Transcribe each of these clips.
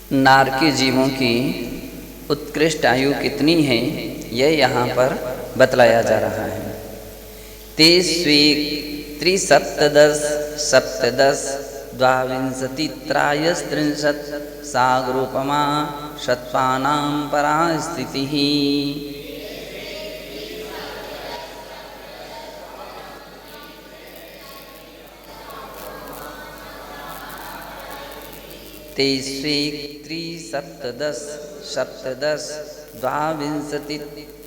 नारकी जीवों की उत्कृष्ट आयु कितनी है, यह यहाँ पर बतलाया जा रहा है। तेस्वी त्रिसप्तदश सप्तदश द्वाविंशति त्रायस्त्रिंशत् सागरोपमा शत्वानां परा स्थितिः। तेस्वी त्रिसप्तदश सप्तदश द्वाविंशति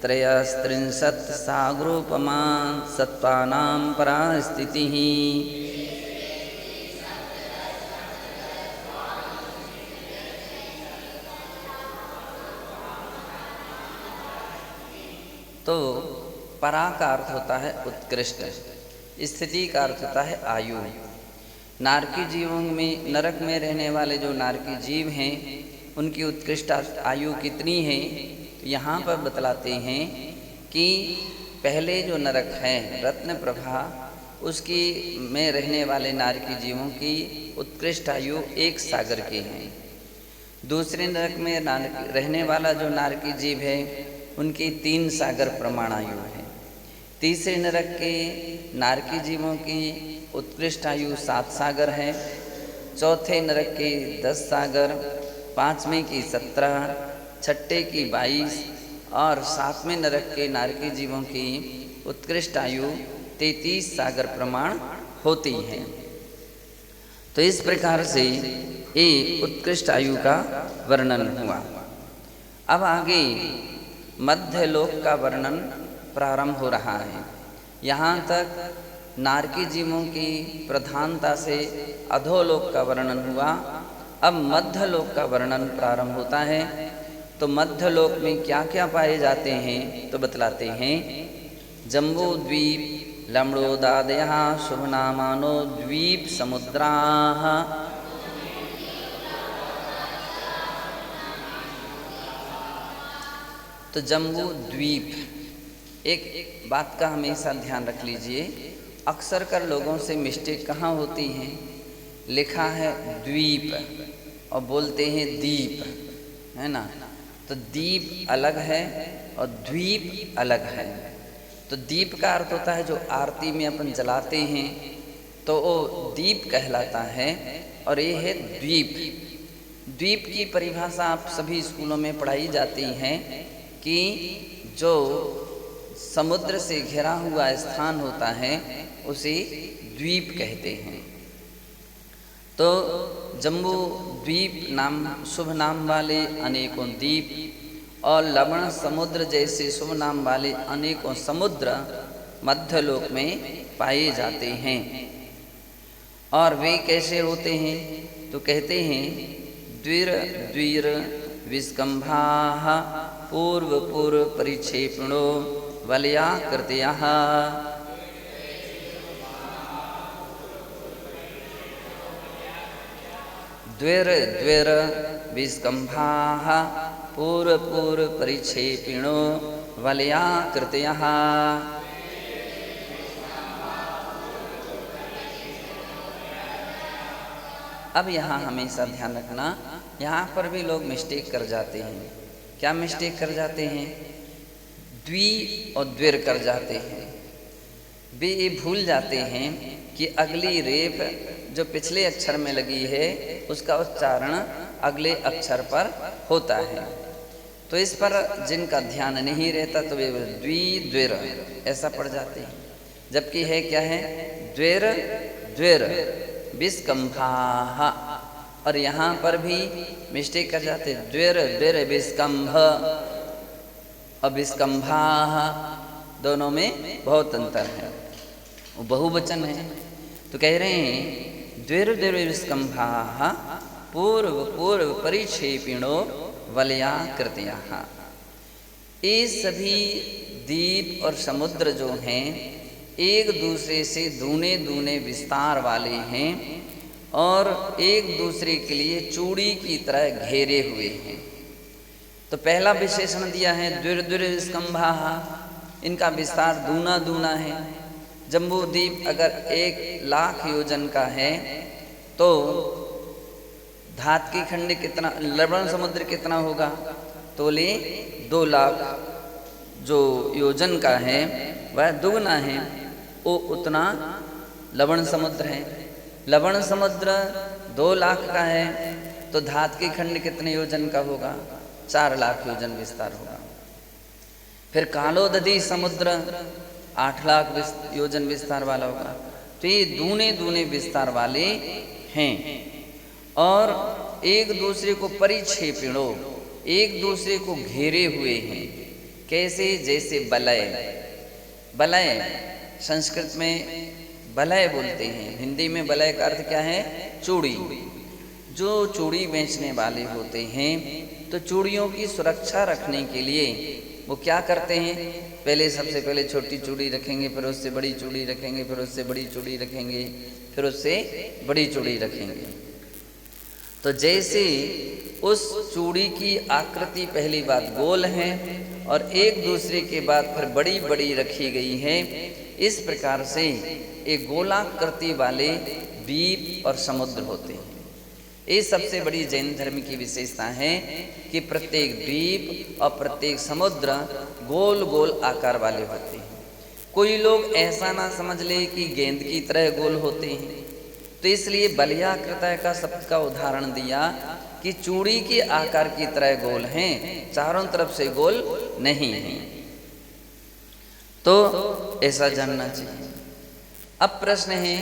त्रयस्त्रिंशत् सागरोपमा सत्त्वानां परा स्थितिः। तो परा का अर्थ होता है उत्कृष्ट, स्थिति का अर्थ होता है आयु। नारकी जीवों में, नरक में रहने वाले जो नारकी जीव हैं, उनकी उत्कृष्ट आयु कितनी है, यहाँ पर बतलाते हैं कि पहले जो नरक है रत्न प्रभा, उसकी में रहने वाले नारकी जीवों की उत्कृष्ट आयु 1 सागर की है। दूसरे नरक में रहने वाला जो नारकी जीव है, उनकी 3 सागर प्रमाण आयु है। तीसरे नरक के नारकी जीवों की उत्कृष्ट आयु 7 सागर है। चौथे नरक के 10 सागर, पाँचवें की 17, छठे की 22 और 7वें नरक के नारकी जीवों की उत्कृष्ट आयु 33 सागर प्रमाण होती है। तो इस प्रकार से ये उत्कृष्ट आयु का वर्णन हुआ। अब आगे मध्य लोक का वर्णन प्रारंभ हो रहा है। यहाँ तक नारकी जीवों की प्रधानता से अधोलोक का वर्णन हुआ। अब मध्य लोक का वर्णन प्रारंभ होता है। तो मध्य लोक में क्या क्या पाए जाते हैं, तो बतलाते हैं। जम्बूद्वीप लम्बोदादयः शुभनामानो द्वीप समुद्राः। तो जम्बू द्वीप, एक बात का हमेशा ध्यान रख लीजिए, अक्सर कर लोगों से मिस्टेक कहाँ होती है, लिखा है द्वीप और बोलते हैं दीप, है ना। तो दीप अलग है और द्वीप अलग है। तो दीप का अर्थ होता है जो आरती में अपन जलाते हैं, तो वो दीप कहलाता है। और ये है द्वीप। द्वीप की परिभाषा आप सभी स्कूलों में पढ़ाई जाती है कि जो समुद्र से घिरा हुआ स्थान होता है उसे द्वीप कहते हैं। तो जम्बू द्वीप नाम शुभ नाम वाले अनेकों द्वीप और लवण समुद्र जैसे शुभ नाम वाले अनेकों समुद्र मध्यलोक में पाए जाते हैं। और वे कैसे होते हैं, तो कहते हैं द्विर द्विर विस्कंभाः पूर्व पूर्व परिक्षेपणो वलयाकृतयः। द्विर द्विर विस्कंभाः पूर्व पूर्व परिक्षेपिणो वलयाकृतयः। अब यहाँ हमेशा ध्यान रखना, यहाँ पर भी लोग मिस्टेक कर जाते हैं। क्या मिस्टेक कर जाते हैं, द्वि और द्विर कर जाते हैं। वे ये भूल जाते हैं कि अगली रेफ जो पिछले अक्षर में लगी है उसका उच्चारण अगले अक्षर पर होता है। तो इस पर जिनका ध्यान नहीं रहता तो वे द्वि द्विर ऐसा पढ़ जाते हैं। जबकि है क्या है, द्विर द्विर विस्कंभाः। और यहाँ पर भी मिस्टेक कर जाते हैं, द्विर द्विर विस्कंभ और विस्कंभाः, दोनों में बहुत अंतर है, वो बहुवचन है। तो कह रहे हैं द्विर द्विर विस्कंभाः पूर्व पूर्व परिक्षेपिणो वलयाकृतयः। ये सभी द्वीप और समुद्र जो हैं एक दूसरे से दूने दूने विस्तार वाले हैं और एक दूसरे के लिए चूड़ी की तरह घेरे हुए हैं। तो पहला विशेषण दिया है द्विर द्विर विस्कंभाः, इनका विस्तार दूना दूना है। जम्बूद्वीप अगर 1,00,000 योजन का है तो धात की खंड कितना, लवण समुद्र कितना होगा? तो ले 2 लाख जो योजन का है वह दुगना है, वो उतना लवण समुद्र है। लवण समुद्र 2 लाख का है तो धात की खंड कितने योजन का होगा? 4 लाख योजन विस्तार होगा। फिर कालोदधि समुद्र 8 लाख योजन विस्तार वाला होगा। तो ये दूने दूने विस्तार वाले हैं और एक दूसरे को परिक्षेपिणो, एक दूसरे को घेरे हुए हैं। कैसे? जैसे बलय। बलय संस्कृत में बलय बोलते हैं, हिंदी में बलय का अर्थ क्या है? चूड़ी। जो चूड़ी बेचने वाले होते हैं तो चूड़ियों की सुरक्षा रखने के लिए वो क्या करते हैं? पहले सबसे पहले छोटी चूड़ी रखेंगे, फिर उससे बड़ी चूड़ी रखेंगे, फिर उससे बड़ी चूड़ी रखेंगे, फिर उससे बड़ी चूड़ी रखेंगे। तो जैसे उस चूड़ी की आकृति पहली बात गोल है और एक दूसरे के बाद फिर बड़ी बड़ी रखी गई है, इस प्रकार से एक गोलाकृति वाले द्वीप और समुद्र होते हैं। ये सबसे बड़ी जैन धर्म की विशेषता है कि प्रत्येक द्वीप और प्रत्येक समुद्र गोल गोल आकार वाले होते हैं। कोई लोग ऐसा ना समझ ले कि गेंद की तरह गोल होते हैं, तो इसलिए बलयाकृतय का शब्द का उदाहरण दिया कि चूड़ी के आकार की तरह गोल हैं, चारों तरफ से गोल नहीं हैं। तो ऐसा जानना चाहिए। अब प्रश्न है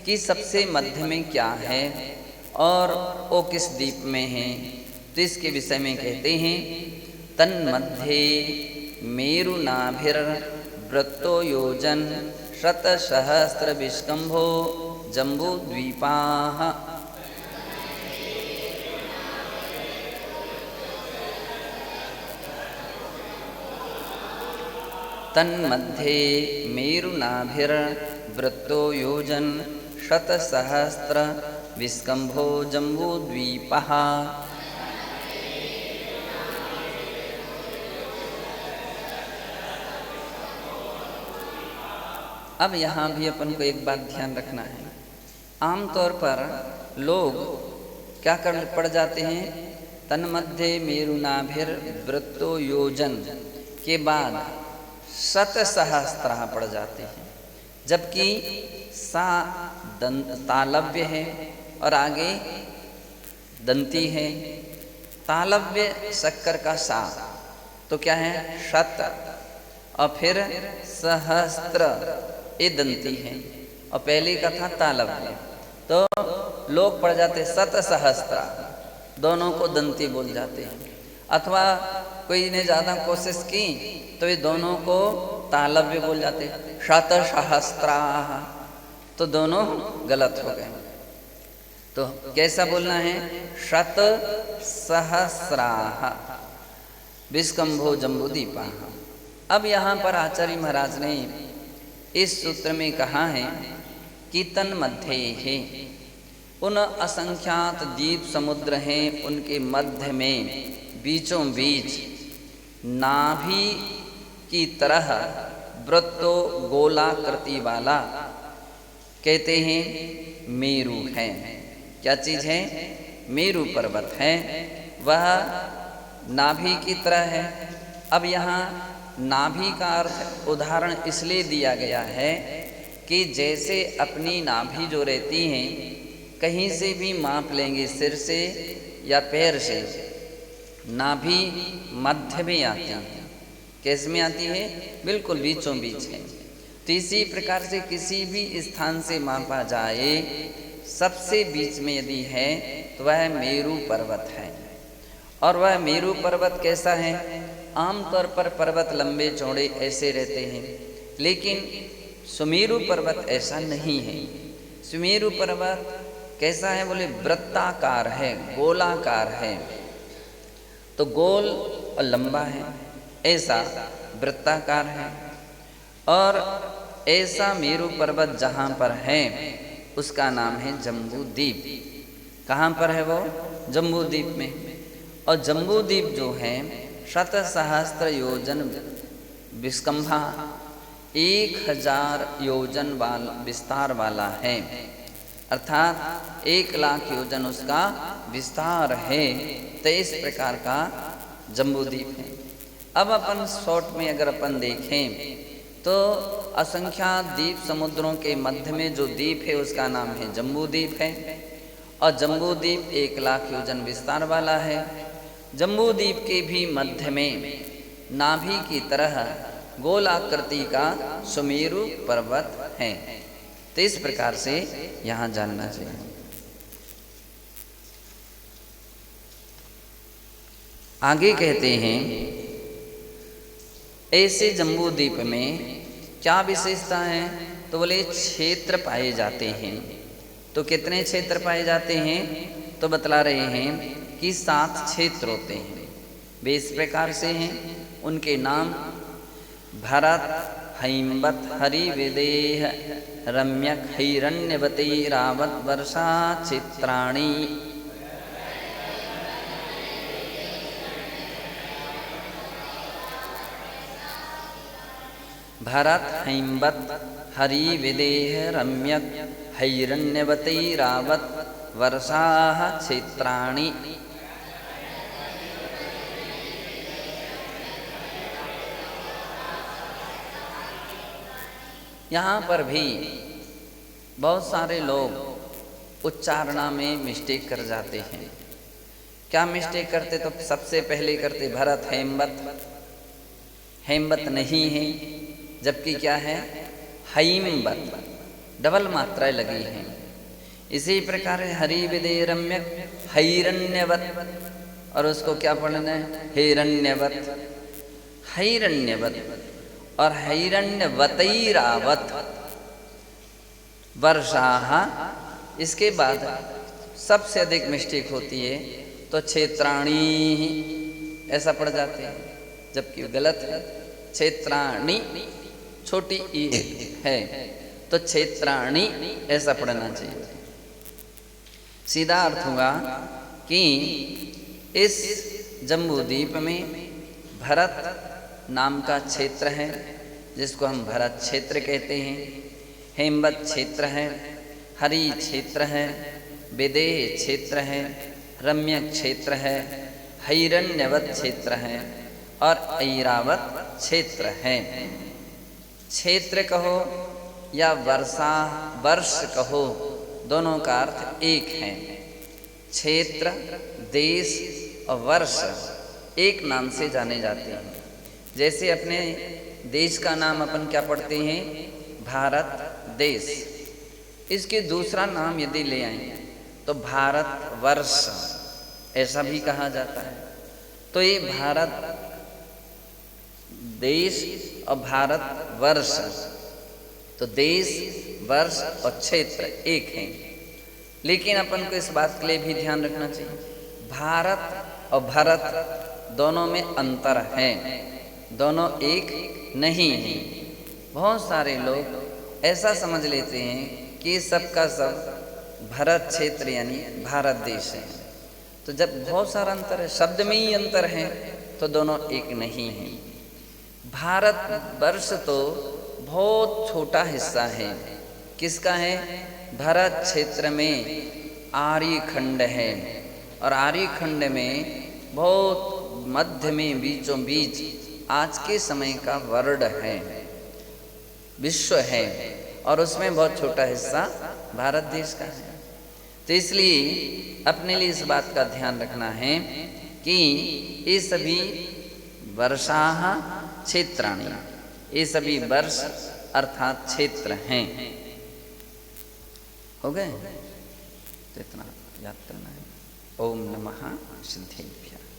कि सबसे मध्य में क्या है और वो किस द्वीप में है? तो इसके विषय में कहते हैं तन्मध्ये मेरुनाभिर्वृत्तो योजन शतसहस्र विष्कंभो जम्बूद्वीपाः। तन्मध्ये मेरुनाभिर्वृत्तो योजन शतसहस्र विष्कंभो जम्बूद्वीपः। अब यहाँ भी अपन को एक बात ध्यान रखना है। आमतौर पर लोग क्या कर पड़ जाते हैं? तन्मध्ये मेरुनाभिर्वृत्तो योजन के बाद शतसहस्त्र पड़ जाते हैं, जबकि सा तालव्य है और आगे दंती है। तालव्य शक्कर का सा तो क्या है? शत, और फिर सहस्त्र ये दंती है और पहले का था तालव्य। तो लोग पढ़ जाते शत सहस्त्र, दोनों को दंती बोल जाते हैं। अथवा कोई ने ज़्यादा कोशिश की तो ये दोनों को तालव्य बोल जाते हैं, शत सहस्त्राः, तो दोनों गलत हो गए। तो कैसा बोलना है? शत सहस्राः विष्कंभो जम्बूद्वीपाः। अब यहाँ पर आचार्य महाराज ने इस सूत्र में कहा है कि तन्मध्ये है, उन असंख्यात द्वीप समुद्र हैं उनके मध्य में बीचों बीच नाभि की तरह वृत्तो गोलाकृति वाला कहते हैं मेरु है। क्या चीज़ है? मेरु पर्वत है, वह नाभि की तरह है। अब यहाँ नाभि का अर्थ उदाहरण इसलिए दिया गया है कि जैसे अपनी नाभि जो रहती हैं कहीं से भी माप लेंगे, सिर से या पैर से, नाभि मध्य में आती है। कैसे में आती है? बिल्कुल बीचों बीच है। तो इसी प्रकार से किसी भी स्थान से मापा जाए, सबसे बीच में यदि है तो वह मेरु पर्वत है। और वह मेरु पर्वत कैसा है? आमतौर पर पर्वत लंबे चौड़े ऐसे रहते हैं, लेकिन सुमेरु पर्वत ऐसा नहीं है। सुमेरु पर्वत कैसा है? बोले वृत्ताकार है, गोलाकार है। तो गोल और लंबा है, ऐसा वृत्ताकार है। और ऐसा मेरु पर्वत जहाँ पर है उसका नाम है जम्बूद्वीप। कहाँ पर है वो? जम्बूद्वीप में। और जम्बूद्वीप जो है शतसहस्त्र योजन विष्कंभा, 1000 योजन विस्तार वाला है, अर्थात 1 लाख योजन उसका विस्तार है, तो इस प्रकार का जम्बूद्वीप है। अब अपन शॉर्ट में अगर अपन देखें तो असंख्यात द्वीप समुद्रों के मध्य में जो द्वीप है उसका नाम है जम्बूद्वीप है। और जम्बूद्वीप 1,00,000 योजन विस्तार वाला है। जम्बूद्वीप के भी मध्य में नाभि की तरह गोलाकृति का सुमेरु पर्वत है। तो इस प्रकार से यहाँ जानना चाहिए। आगे कहते हैं ऐसे जम्बूद्वीप में क्या विशेषता है, तो बोले क्षेत्र पाए जाते हैं। तो कितने क्षेत्र पाए जाते हैं, तो बतला रहे हैं कि 7 क्षेत्र होते हैं। वे इस प्रकार से हैं, उनके नाम भरत, हैमवत, हरि, विदेह, रम्यक, हिरण्यवती, रावत, वर्षा, चित्राणी। भरत, हैमवत, हरि, विदेह, रम्यक, हिरण्यवती, रावत, वर्षा, क्षेत्राणि। यहाँ पर भी बहुत सारे लोग उच्चारणा में मिस्टेक कर जाते हैं। क्या मिस्टेक करते, तो सबसे पहले करते भरत हैमवत। हैमवत नहीं है, जबकि क्या है हैमवत, डबल मात्राएं लगी हैं। इसी प्रकार हरि, विदेह, रम्यक, हिरण्यवत, और उसको क्या पढ़ना है हिरण्यवत, हिरण्यवत और हिरण्यवती, रावत, वर्षा। इसके बाद सबसे अधिक मिस्टेक होती है तो क्षेत्राणी ऐसा पढ़ जाते हैं, जबकि गलत है। क्षेत्राणी छोटी ई है, तो क्षेत्राणी ऐसा पढ़ना चाहिए। सीधा अर्थ हुआ कि इस जम्बूद्वीप में भरत नाम का क्षेत्र है, जिसको हम भरत क्षेत्र कहते हैं। हैमवत क्षेत्र है, हरि क्षेत्र है, विदेह क्षेत्र है, रम्यक क्षेत्र है, हिरण्यवत क्षेत्र है और ऐरावत क्षेत्र है। क्षेत्र कहो या वर्षा वर्ष कहो, दोनों का अर्थ एक है। क्षेत्र, देश और वर्ष एक नाम से जाने जाते हैं। जैसे अपने देश का नाम अपन क्या पढ़ते हैं, भारत देश। इसके दूसरा नाम यदि ले आए तो भारत वर्ष ऐसा भी कहा जाता है। तो ये भारत देश और भारत वर्ष, तो देश, वर्ष और क्षेत्र एक हैं। लेकिन अपन को इस बात के लिए भी ध्यान रखना चाहिए, भारत और भरत दोनों में अंतर है, दोनों एक नहीं है। बहुत सारे लोग ऐसा समझ लेते हैं कि सब का सब भरत क्षेत्र यानी भारत देश है। तो जब बहुत सारा अंतर है, शब्द में ही अंतर है, तो दोनों एक नहीं है। भारत वर्ष तो बहुत छोटा हिस्सा है। किसका है, भरत क्षेत्र में आर्यखंड है, और आर्यखंड में बहुत मध्य में बीचों बीच आज के समय का वर्ल्ड है, विश्व है, और उसमें बहुत छोटा हिस्सा भारत देश का है। तो इसलिए अपने लिए इस बात का ध्यान रखना है कि ये सभी वर्षा क्षेत्राणि, ये सभी वर्ष अर्थात क्षेत्र हैं। हो गए, तो इतना याद करना है। ओम नमः सिद्धेभ्यः।